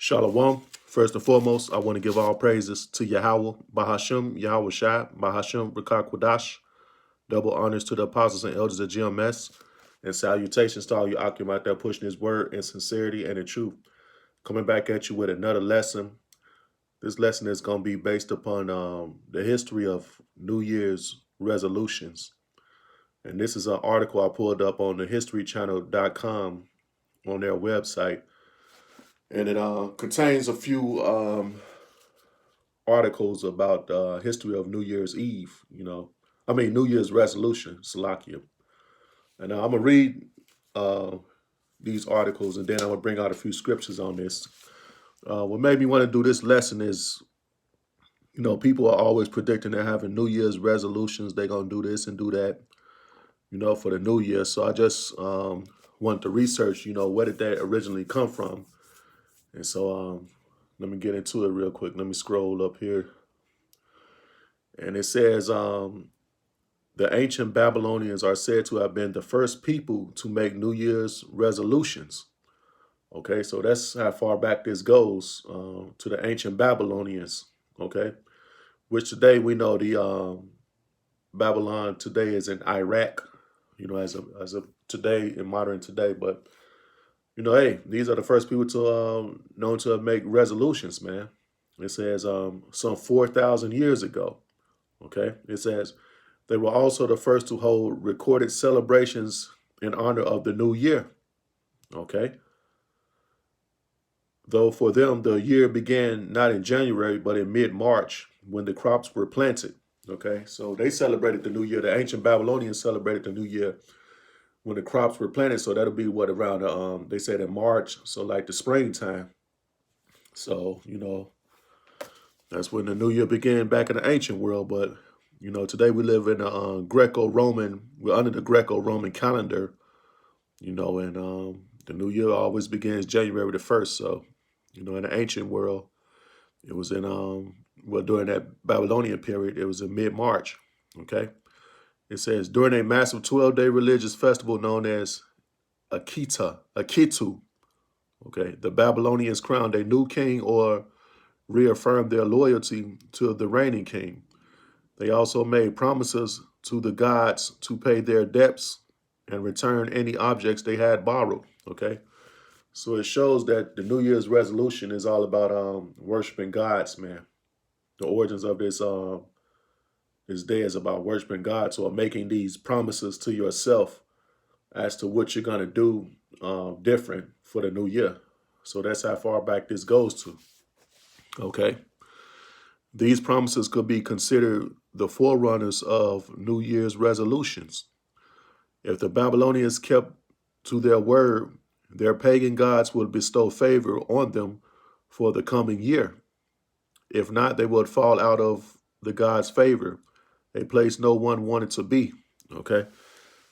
Shalom. First and foremost, I want to give all praises to Yahweh, Bahashim, Yahweh Shai, Bahashim, Rakak Kwadash. Double honors to the apostles and elders of GMS. And salutations to all you Akim out there pushing his word in sincerity and in truth. Coming back at you with another lesson. This lesson is going to be based upon the history of New Year's resolutions. And this is an article I pulled up on the historychannel.com on their website. And it contains a few articles about history of New Year's Eve, New Year's resolution, Salakia. And I'm going to read these articles and then I'm going to bring out a few scriptures on this. What made me want to do this lesson is, people are always predicting they're having New Year's resolutions. They're going to do this and do that, for the New Year. So I just wanted to research, where did that originally come from? And so let me get into it real quick. Let me scroll up here. And it says, the ancient Babylonians are said to have been the first people to make New Year's resolutions. Okay, so that's how far back this goes, to the ancient Babylonians. Okay, which today we know the Babylon today is in Iraq, as of today, in modern today. But hey, these are the first people to known to make resolutions, man. It says some 4,000 years ago. Okay, it says they were also the first to hold recorded celebrations in honor of the new year. Okay, though for them the year began not in January but in mid-March when the crops were planted. Okay, so they celebrated the new year. The ancient Babylonians celebrated the new year when the crops were planted. So that'll be what, around they said in March, so like the springtime. So that's when the new year began back in the ancient world. But today we live in a Greco-Roman. We're under the Greco-Roman calendar. And the new year always begins January the 1st. So in the ancient world, it was in during that Babylonian period, it was in mid-March. Okay. It says, during a massive 12-day religious festival known as Akitu, okay, the Babylonians crowned a new king or reaffirmed their loyalty to the reigning king. They also made promises to the gods to pay their debts and return any objects they had borrowed, okay? So it shows that the New Year's resolution is all about worshiping gods, man. The origins of this day is about worshiping God, so making these promises to yourself as to what you're going to do different for the new year. So that's how far back this goes to. Okay. These promises could be considered the forerunners of New Year's resolutions. If the Babylonians kept to their word, their pagan gods would bestow favor on them for the coming year. If not, they would fall out of the God's favor, a place no one wanted to be. Okay,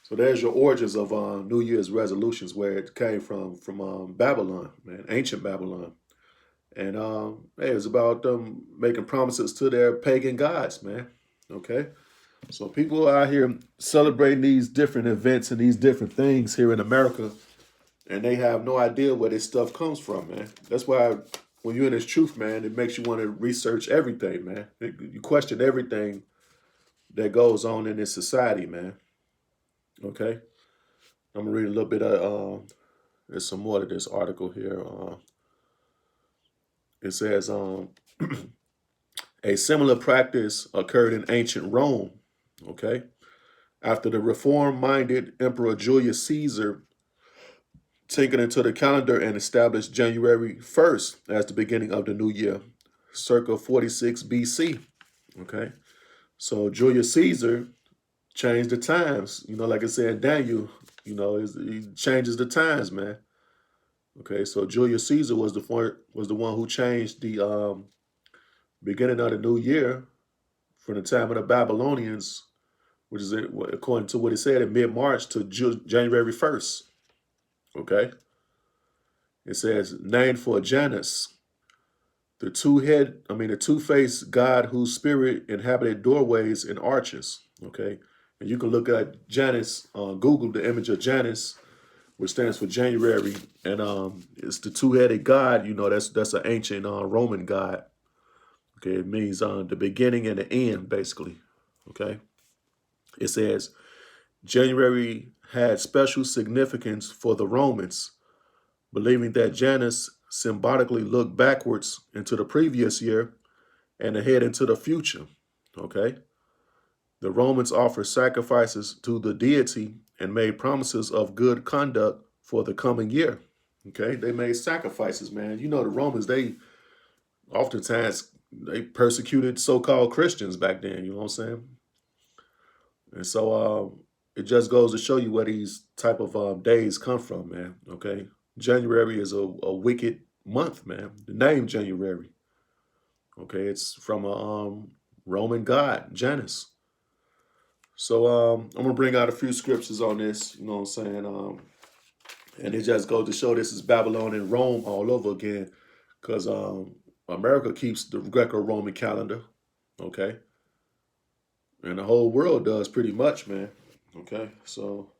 so there's your origins of New Year's resolutions, where it came from Babylon, man, ancient Babylon. And hey, it's about them making promises to their pagan gods, man. Okay, so people are out here celebrating these different events and these different things here in America, and they have no idea where this stuff comes from, man. That's why when you're in this truth, man, it makes you want to research everything, man. You question everything that goes on in this society, man. Okay, I'm gonna read a little bit of there's some more to this article here. It says a similar practice occurred in ancient Rome. Okay, after the reform-minded Emperor Julius Caesar tinkered into the calendar and established January 1st as the beginning of the new year, circa 46 BC. Okay, so Julius Caesar changed the times. Like I said, Daniel, he changes the times, man. Okay, so Julius Caesar was the one who changed the beginning of the new year from the time of the Babylonians, which is according to what he said in mid-March, to January 1st. Okay, it says named for Janus, the two-faced god whose spirit inhabited doorways and arches. Okay, and you can look at Janus, Google the image of Janus, which stands for January, and it's the two-headed god. You know, that's an ancient Roman god. Okay, it means the beginning and the end, basically. Okay, it says January had special significance for the Romans, believing that Janus symbolically looked backwards into the previous year and ahead into the future. Okay, the Romans offered sacrifices to the deity and made promises of good conduct for the coming year. Okay, they made sacrifices, man. You know, the Romans, they oftentimes they persecuted so-called Christians back then. You know what I'm saying? And so it just goes to show you where these type of days come from, man. Okay, January is a wicked month, man. The name January. Okay, it's from a Roman god, Janus. So I'm gonna bring out a few scriptures on this. You know what I'm saying? And it just goes to show this is Babylon and Rome all over again, because America keeps the Greco-Roman calendar. Okay, and the whole world does pretty much, man. Okay, so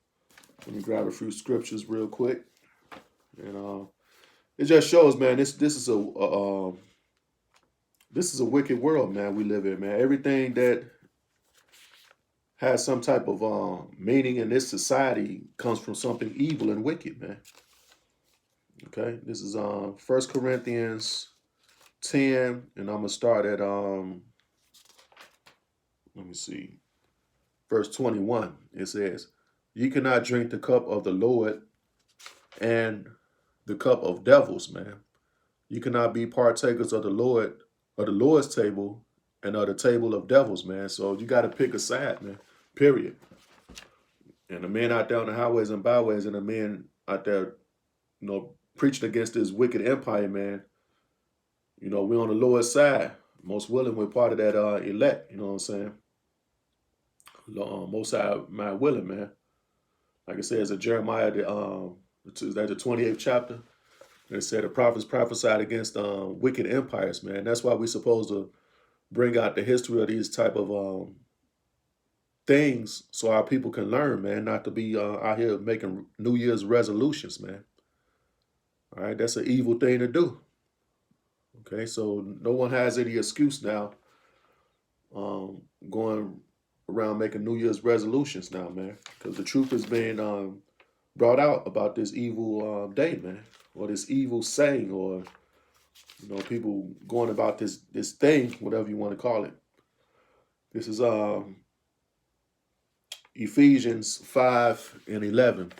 let me grab a few scriptures real quick, and it just shows, man. This is a wicked world, man. We live in, man. Everything that has some type of meaning in this society comes from something evil and wicked, man. Okay, this is First Corinthians 10, and I'm gonna start at let me see, verse 21. It says, "Ye cannot drink the cup of the Lord and the cup of devils, man. You cannot be partakers of the Lord's table, and of the table of devils, man." So you got to pick a side, man. Period. And the men out there on the highways and byways, and the men out there, preaching against this wicked empire, man. We're on the Lord's side. Most willing, we're part of that elect. You know what I'm saying? Most side, my willing, man. Like it says in Jeremiah, the 28th chapter. It said the prophets prophesied against wicked empires, man. That's why we're supposed to bring out the history of these type of things so our people can learn, man, not to be out here making New Year's resolutions, man. All right, that's an evil thing to do. Okay, so no one has any excuse now going around making New Year's resolutions now, man, because the truth is being brought out about this evil day, man, or this evil saying, or people going about this thing, whatever you want to call it. This is Ephesians 5:11.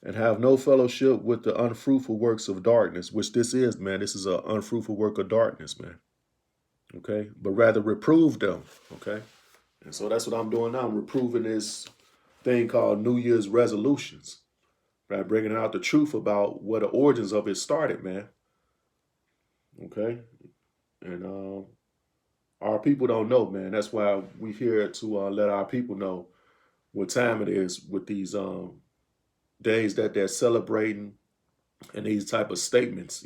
"And have no fellowship with the unfruitful works of darkness," which this is, man. This is an unfruitful work of darkness, man. Okay, but rather reprove them. Okay, and so that's what I'm doing now. I'm reproving this thing called New Year's resolutions, right? Bringing out the truth about where the origins of it started, man. Okay, and our people don't know, man. That's why we here to let our people know what time it is with these days that they're celebrating and these type of statements.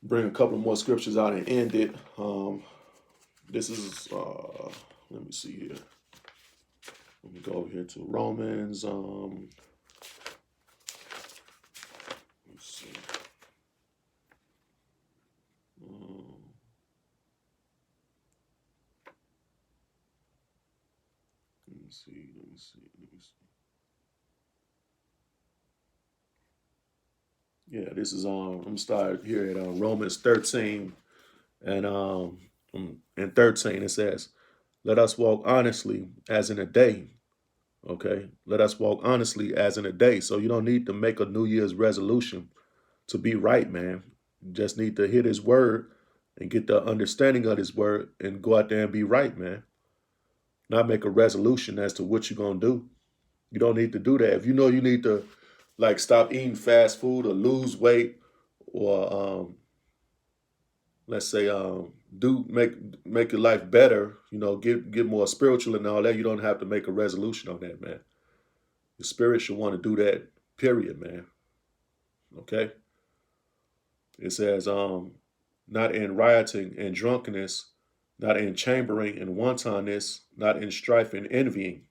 Bring a couple more scriptures out and end it. This is let me see here. Let me go over here to Romans. Let's see. Let me see. Yeah, this is I'm gonna start here at Romans 13 and in 13 it says, "Let us walk honestly as in a day." Okay, let us walk honestly as in a day. So you don't need to make a New Year's resolution to be right, man. You just need to hear His word and get the understanding of His word and go out there and be right, man. Not make a resolution as to what you're gonna do. You don't need to do that. If you know you need to like stop eating fast food or lose weight, or let's say do make your life better, get more spiritual and all that, you don't have to make a resolution on that, man. The spirit should want to do that, period, man. Okay. It says not in rioting and drunkenness, not in chambering and wantonness, not in strife and envying,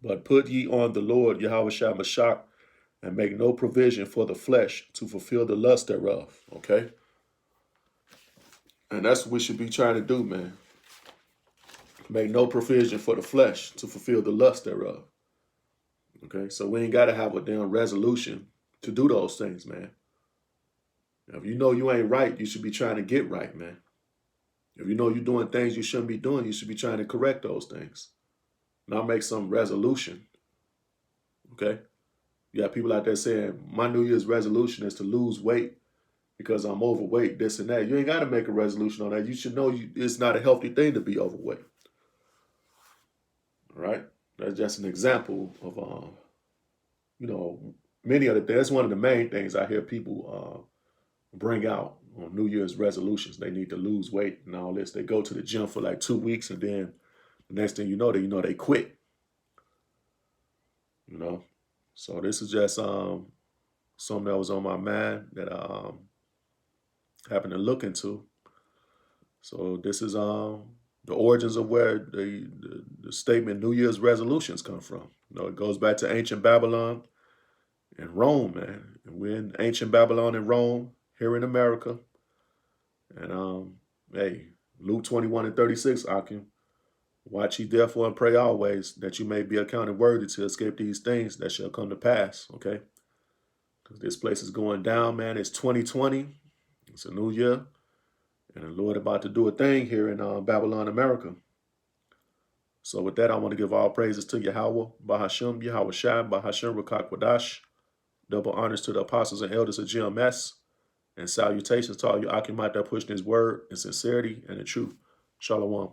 But put ye on the Lord Yahweh Shah Mashak, and make no provision for the flesh to fulfill the lust thereof. Okay? And that's what we should be trying to do, man. Make no provision for the flesh to fulfill the lust thereof. Okay? So we ain't got to have a damn resolution to do those things, man. If you know you ain't right, you should be trying to get right, man. If you know you're doing things you shouldn't be doing, you should be trying to correct those things. Not make some resolution. Okay? You got people out there saying, my New Year's resolution is to lose weight because I'm overweight, this and that. You ain't got to make a resolution on that. You should know it's not a healthy thing to be overweight. All right? That's just an example of, many other things. That's one of the main things I hear people bring out on New Year's resolutions. They need to lose weight and all this. They go to the gym for like 2 weeks, and then the next thing you know, they quit. So this is just something that was on my mind that I happened to look into. So this is the origins of where the statement New Year's resolutions come from. It goes back to ancient Babylon and Rome, man. And we're in ancient Babylon and Rome here in America. And hey, Luke 21:36, Akim. Watch ye therefore and pray always, that you may be accounted worthy to escape these things that shall come to pass. Okay? Because this place is going down, man. It's 2020. It's a new year. And the Lord about to do a thing here in Babylon, America. So with that, I want to give all praises to Yahweh, Bahashem, Yahweh Shai, Bahashem, Rakak Wadash. Double honors to the apostles and elders of GMS. And salutations to all you Akim out there pushing his word in sincerity and in truth. Shalom.